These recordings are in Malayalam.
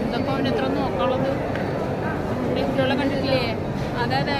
ഇതൊക്കെ അവൻ എത്ര നോക്കാനുള്ളത് ലിഫ്റ്റുള്ള കണ്ടിട്ടില്ലേ? അതെ അതെ.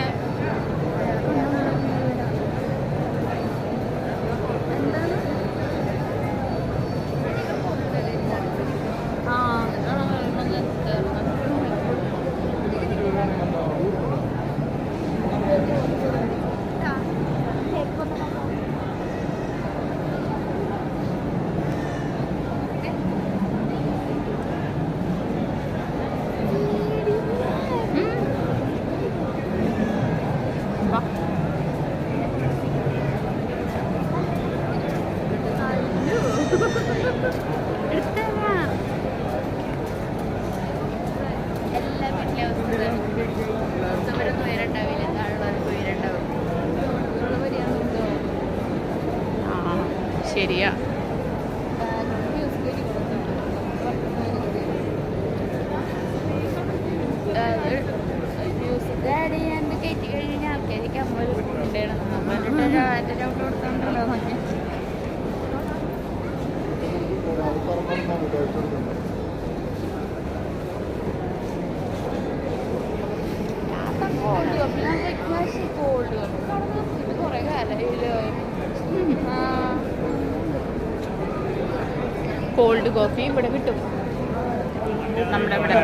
ശരിയാ. കയറ്റി കഴിഞ്ഞാൽ ആൾക്കാർക്ക് അമ്മ കൊടുത്തോണ്ടല്ലോ. കൊറേ കാലായില്ലോ. കോൾഡ് കോഫി ഇവിടെ കിട്ടും നമ്മുടെ ഇവിടെ.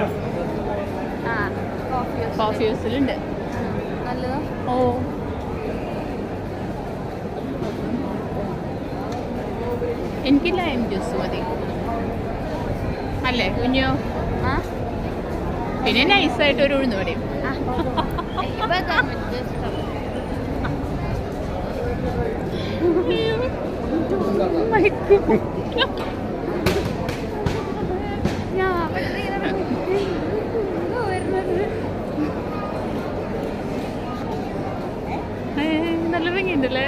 കോഫി ഹൗസിലുണ്ട്. നല്ലതാ. ഓ എനിക്ക് ലൈം ജ്യൂസ് മതി അല്ലേ കുഞ്ഞോ? പിന്നെ നൈസായിട്ട് ഒരു ഉഴുന്ന് വടയും. നല്ല ഭംഗിയുണ്ടല്ലേ?